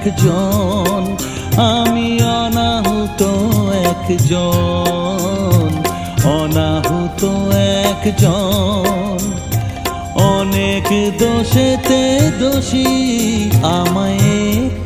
একজন, আমি অনাহুত একজন, অনাহুত একজন। অনেক দোষেতে দোষী আমায়